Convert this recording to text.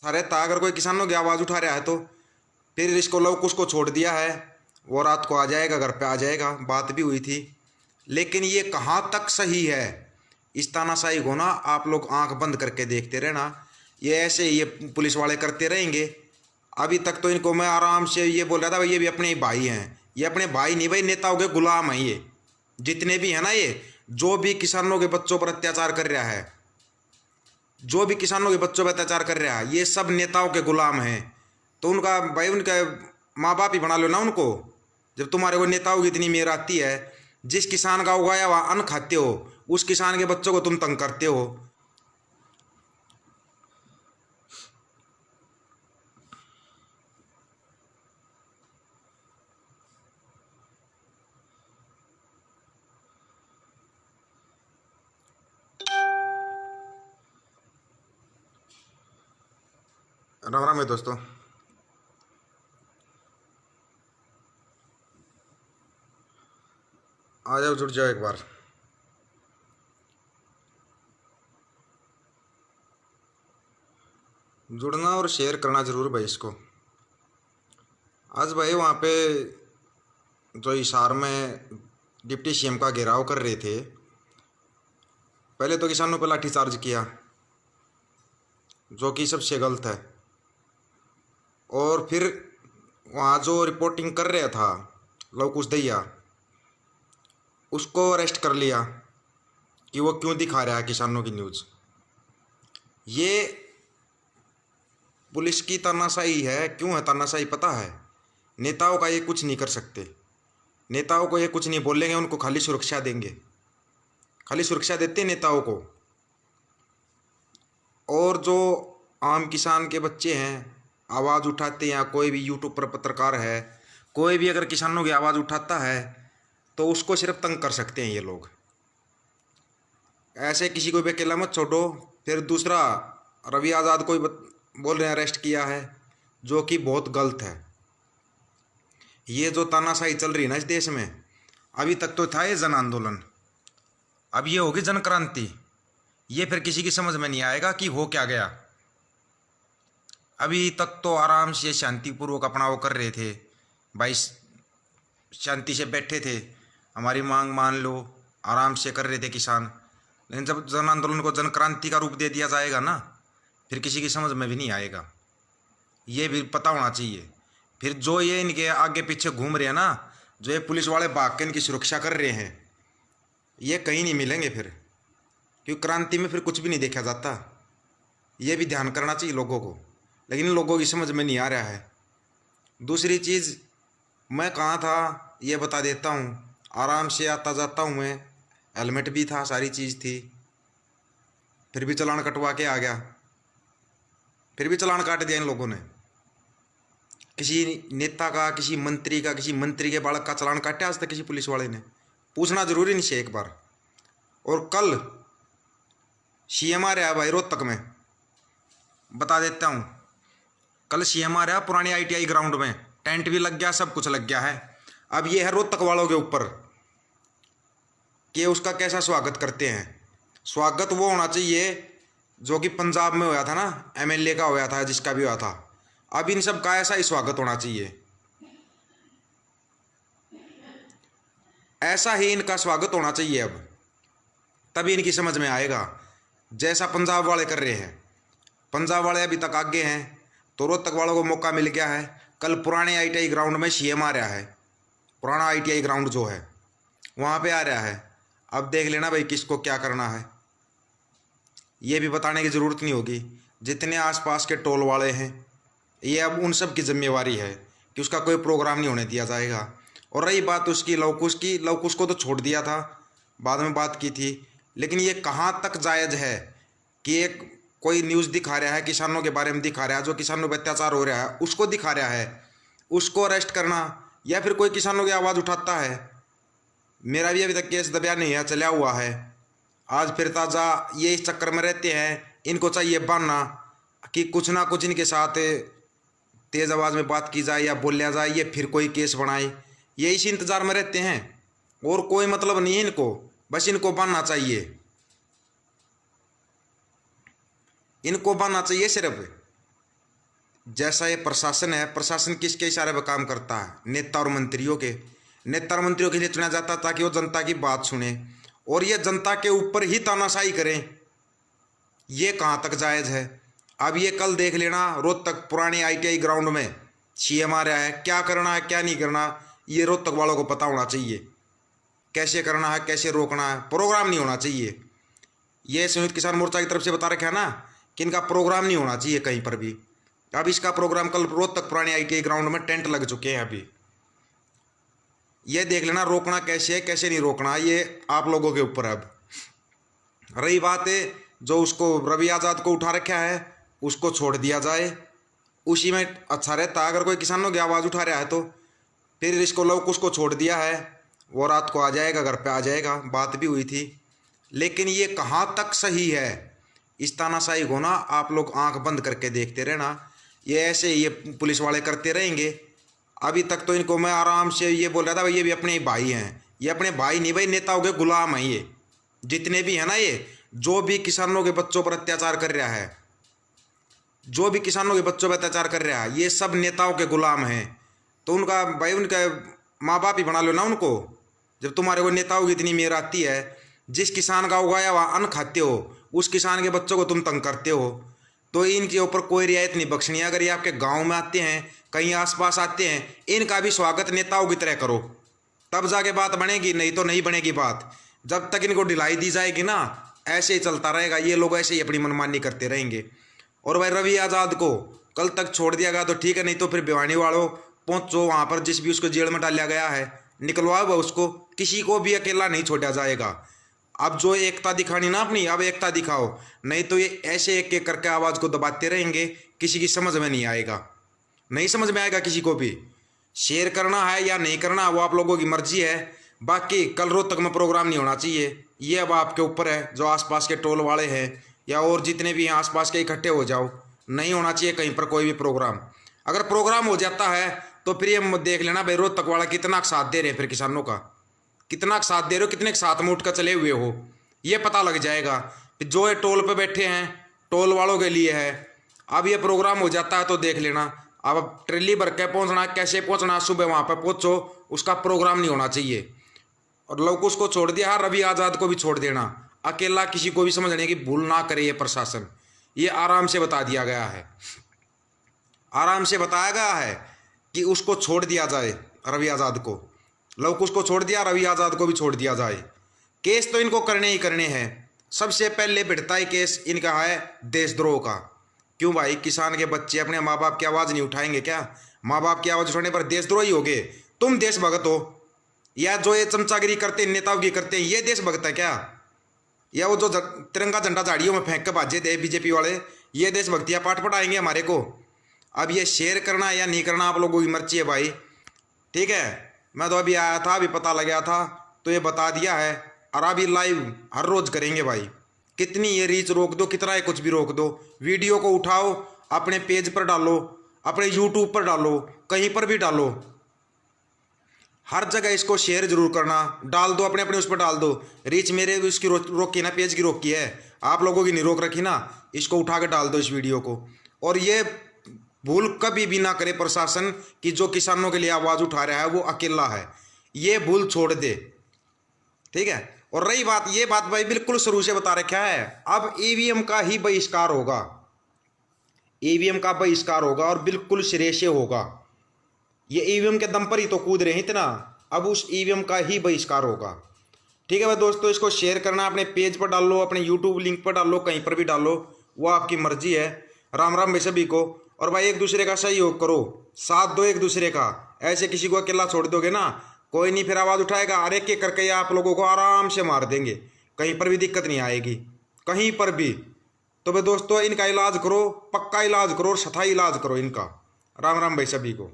सारे था अगर कोई किसानों की आवाज़ उठा रहा है तो फिर इसको लोग उसको छोड़ दिया है, वो रात को आ जाएगा, घर पे आ जाएगा, बात भी हुई थी। लेकिन ये कहाँ तक सही है, इस तानाशाही को ना आप लोग आंख बंद करके देखते रहना। ये ऐसे ये पुलिस वाले करते रहेंगे। अभी तक तो इनको मैं आराम से ये बोल रहा था भाई ये भी अपने ही भाई हैं। ये अपने भाई नहीं भाई, नेताओं के गुलाम हैं ये जितने भी हैं ना। ये जो भी किसानों के बच्चों पर अत्याचार कर रहा है, जो भी किसानों के बच्चों पर अत्याचार कर रहा है, ये सब नेताओं के गुलाम हैं। तो उनका भाई उनका माँ बाप ही बना लो ना उनको। जब तुम्हारे को नेताओं की इतनी मेहर आती है, जिस किसान का उगाया हुआ अन्न खाते हो उस किसान के बच्चों को तुम तंग करते हो। राम राम है दोस्तों। आ जाओ, जुड़ जाओ एक बार। जुड़ना और शेयर करना जरूर भाई इसको। आज भाई वहाँ पे जो हिसार में डिप्टी सीएम का घेराव कर रहे थे, पहले तो किसानों पर लाठीचार्ज किया जो कि सबसे गलत है। और फिर वहाँ जो रिपोर्टिंग कर रहा था लवकुश दहिया, उसको अरेस्ट कर लिया कि वो क्यों दिखा रहा है किसानों की न्यूज़। ये पुलिस की तानाशाही है। क्यों है तानाशाही पता है? नेताओं का ये कुछ नहीं कर सकते। नेताओं को ये कुछ नहीं बोलेंगे, उनको खाली सुरक्षा देंगे, खाली सुरक्षा देते हैं नेताओं को। और जो आम किसान के बच्चे हैं आवाज़ उठाते हैं, या कोई भी यूट्यूब पर पत्रकार है, कोई भी अगर किसानों की आवाज़ उठाता है तो उसको सिर्फ तंग कर सकते हैं ये लोग। ऐसे किसी को भी अकेला मत छोड़ो। फिर दूसरा, रवि आज़ाद को बोल रहे हैं अरेस्ट किया है, जो कि बहुत गलत है। ये जो तानाशाही चल रही है ना इस देश में, अभी तक तो था ये जन आंदोलन, अब ये होगी जन क्रांति। ये फिर किसी की समझ में नहीं आएगा कि हो क्या गया। अभी तक तो आराम से शांतिपूर्वक अपना वो कर रहे थे भाई, शांति से बैठे थे, हमारी मांग मान लो, आराम से कर रहे थे किसान। लेकिन जब जन आंदोलन को जन क्रांति का रूप दे दिया जाएगा ना, फिर किसी की समझ में भी नहीं आएगा। ये भी पता होना चाहिए। फिर जो ये इनके आगे पीछे घूम रहे हैं ना, जो ये पुलिस वाले भाग के इनकी सुरक्षा कर रहे हैं, ये कहीं नहीं मिलेंगे फिर, क्योंकि क्रांति में फिर कुछ भी नहीं देखा जाता। ये भी ध्यान करना चाहिए लोगों को, लेकिन लोगों की समझ में नहीं आ रहा है। दूसरी चीज़, मैं कहाँ था ये बता देता हूँ। आराम से आता जाता हूँ मैं, हेलमेट भी था, सारी चीज़ थी, फिर भी चालान कटवा के आ गया। फिर भी चालान काट दिया इन लोगों ने। किसी नेता का, किसी मंत्री का, किसी मंत्री के बालक का चालान काटा आज तक किसी पुलिस वाले ने? पूछना जरूरी नहीं है एक बार। और कल सीएम आ रहा है भाई रोहतक में, बता देता हूँ। कल सीएम आ रहा है पुरानी आईटीआई ग्राउंड में, टेंट भी लग गया, सब कुछ लग गया है। अब ये है रोहतक वालों के ऊपर कि उसका कैसा स्वागत करते हैं। स्वागत वो होना चाहिए जो कि पंजाब में हुआ था ना, एमएलए का हुआ था, जिसका भी हुआ था। अब इन सब का ऐसा ही स्वागत होना चाहिए, ऐसा ही इनका स्वागत होना चाहिए। अब तभी इनकी समझ में आएगा, जैसा पंजाब वाले कर रहे हैं। पंजाब वाले अभी तक आगे हैं, तो रोहतक वालों को मौका मिल गया है। कल पुराने आईटीआई ग्राउंड में सीएम आ रहा है, पुराना आईटीआई ग्राउंड जो है वहाँ पे आ रहा है। अब देख लेना भाई किसको क्या करना है। ये भी बताने की ज़रूरत नहीं होगी। जितने आसपास के टोल वाले हैं, ये अब उन सब की जिम्मेवारी है कि उसका कोई प्रोग्राम नहीं होने दिया जाएगा। और रही बात उसकी लवकुश की, लवकुश को तो छोड़ दिया था, बाद में बात की थी। लेकिन ये कहाँ तक जायज़ है कि एक कोई न्यूज़ दिखा रहा है, किसानों के बारे में दिखा रहा है, जो किसानों पर अत्याचार हो रहा है उसको दिखा रहा है, उसको अरेस्ट करना। या फिर कोई किसानों की आवाज़ उठाता है, मेरा भी अभी तक केस दबा नहीं है, चला हुआ है, आज फिर ताज़ा ये इस चक्कर में रहते हैं। इनको चाहिए बनना कि कुछ ना कुछ इनके साथ तेज़ आवाज़ में बात की जाए या बोलिया जाए, ये फिर कोई केस बनाए। ये इसी इंतज़ार में रहते हैं, और कोई मतलब नहीं है इनको, बस इनको बनना चाहिए, इनको बनना चाहिए सिर्फ। जैसा ये प्रशासन है, प्रशासन किसके इशारे पर काम करता है? नेता और मंत्रियों के। नेता और मंत्रियों के लिए चुना जाता है ताकि वो जनता की बात सुने और ये जनता के ऊपर ही तानाशाही करें। ये कहाँ तक जायज़ है? अब ये कल देख लेना, रोहतक पुरानी ITI ग्राउंड में CM आ रहा है। क्या करना है क्या नहीं करना ये रोहतक वालों को पता होना चाहिए। कैसे करना है, कैसे रोकना है, प्रोग्राम नहीं होना चाहिए। ये संयुक्त किसान मोर्चा की तरफ से बता रखा है ना कि इनका प्रोग्राम नहीं होना चाहिए कहीं पर भी। अब इसका प्रोग्राम कल रोहतक पुरानी ITI ग्राउंड में टेंट लग चुके हैं। अभी ये देख लेना रोकना कैसे है, कैसे नहीं रोकना, ये आप लोगों के ऊपर है। अब रही बात है जो उसको रवि आज़ाद को उठा रखा है उसको छोड़ दिया जाए, उसी में अच्छा रहता। अगर कोई किसानों की आवाज़ उठा रहा है तो फिर इसको लवकुश को छोड़ दिया है, वो रात को आ जाएगा, घर पे आ जाएगा। बात भी हुई थी, लेकिन ये कहाँ तक सही है? इस तानाशाही को ना आप लोग आंख बंद करके देखते रहना। ये ऐसे ये पुलिस वाले करते रहेंगे। अभी तक तो इनको मैं आराम से ये बोल रहा था भाई ये भी अपने ही भाई हैं। ये अपने भाई नहीं भाई, नेताओं के गुलाम हैं। ये जितने भी हैं ना, ये जो भी किसानों के बच्चों पर अत्याचार कर रहा है, जो भी किसानों के बच्चों पर अत्याचार कर रहा है, ये सब नेताओं के गुलाम हैं। तो उनका भाई उनका माँ बाप ही बना लो ना उनको। जब तुम्हारे को नेताओं की इतनी मेहर आती है, जिस किसान का उगाया हुआ अन्न खाते हो उस किसान के बच्चों को तुम तंग करते हो, तो इनके ऊपर कोई रियायत नहीं बख्शनी। अगर ये आपके गांव में आते हैं, कहीं आसपास आते हैं, इनका भी स्वागत नेताओं की तरह करो, तब जाके बात बनेगी, नहीं तो नहीं बनेगी बात। जब तक इनको ढिलाई दी जाएगी ना, ऐसे ही चलता रहेगा। ये लोग ऐसे ही अपनी मनमानी करते रहेंगे। और भाई रवि आज़ाद को कल तक छोड़ दिया गया तो ठीक है, नहीं तो फिर भिवानी वालों पहुँचो वहाँ पर, जिस भी उसको जेल में डाला गया है निकलवाओ उसको। किसी को भी अकेला नहीं छोड़ा जाएगा। अब जो एकता दिखानी ना अपनी, अब एकता दिखाओ, नहीं तो ये ऐसे एक एक करके आवाज़ को दबाते रहेंगे, किसी की समझ में नहीं आएगा। नहीं समझ में आएगा किसी को भी। शेयर करना है या नहीं करना वो आप लोगों की मर्जी है। बाकी कल रोहतक में प्रोग्राम नहीं होना चाहिए, ये अब आपके ऊपर है। जो आसपास के टोल वाले हैं या और जितने भी हैं आसपास के, इकट्ठे हो जाओ। नहीं होना चाहिए कहीं पर कोई भी प्रोग्राम। अगर प्रोग्राम हो जाता है तो फिर ये देख लेना भाई रोहतक वाला कितना साथ दे रहे हैं, फिर किसानों का कितना साथ दे रहे हो, कितने साथ में उठकर चले हुए हो, ये पता लग जाएगा। जो ये टोल पे बैठे हैं टोल वालों के लिए है। अब ये प्रोग्राम हो जाता है तो देख लेना। अब ट्रेली भर के पहुँचना, कैसे पहुँचना, सुबह वहाँ पर पहुँचो, उसका प्रोग्राम नहीं होना चाहिए। और लवकुश को छोड़ दिया, रवि आज़ाद को भी छोड़ देना। अकेला किसी को भी समझने की भूल ना करे ये प्रशासन। ये आराम से बता दिया गया है, आराम से बताया गया है कि उसको छोड़ दिया जाए, रवि आज़ाद को। लवकुश को छोड़ दिया, रवि आज़ाद को भी छोड़ दिया जाए। केस तो इनको करने ही करने हैं। सबसे पहले भिड़ता ही केस इनका है देशद्रोह का। क्यों भाई, किसान के बच्चे अपने माँ बाप की आवाज़ नहीं उठाएंगे क्या? माँ बाप की आवाज़ उठाने पर देशद्रोही हो गए। तुम देशभक्त हो या जो ये चमचागिरी करते हैं नेताओं की करते हैं, ये देशभक्त है क्या? या वो जो तिरंगा झंडा झाड़ियों में फेंक कर भाजे थे बीजेपी वाले, ये देशभक्तियाँ पाठ पढ़ाएंगे हमारे को? अब ये शेयर करना या नहीं करना आप लोगों की मर्जी है भाई। ठीक है, मैं तो अभी आया था, अभी पता लगा था तो ये बता दिया है। और अभी लाइव हर रोज़ करेंगे भाई। कितनी ये रीच रोक दो, कितना ये कुछ भी रोक दो, वीडियो को उठाओ, अपने पेज पर डालो, अपने यूट्यूब पर डालो, कहीं पर भी डालो, हर जगह इसको शेयर जरूर करना। डाल दो अपने अपने उस पर डाल दो। रीच मेरे भी उसकी रोकी ना, पेज की रोकी है, आप लोगों की नहीं रोक रखी ना। इसको उठा के डाल दो इस वीडियो को। और ये भूल कभी भी ना करे प्रशासन कि जो किसानों के लिए आवाज़ उठा रहा है वो अकेला है, ये भूल छोड़ दे। ठीक है। और रही बात, ये बात भाई बिल्कुल शुरू से बता रखा है, अब ईवीएम का ही बहिष्कार होगा, ईवीएम का बहिष्कार होगा और बिल्कुल सिरे से होगा। ये ईवीएम के दम पर ही तो कूद रहे हैं इतना, अब उस ईवीएम का ही बहिष्कार होगा। ठीक है भाई दोस्तों, इसको शेयर करना, अपने पेज पर डाल लो, अपने यूट्यूब लिंक पर डाल लो, कहीं पर भी डालो, वो आपकी मर्जी है। राम राम भाई सभी को। और भाई एक दूसरे का सहयोग करो, साथ दो एक दूसरे का। ऐसे किसी को अकेला छोड़ दोगे ना, कोई नहीं फिर आवाज़ उठाएगा। अरे के करके ये आप लोगों को आराम से मार देंगे, कहीं पर भी दिक्कत नहीं आएगी, कहीं पर भी। तो भाई दोस्तों, इनका इलाज करो, पक्का इलाज करो और सथाई इलाज करो इनका। राम राम भाई सभी को।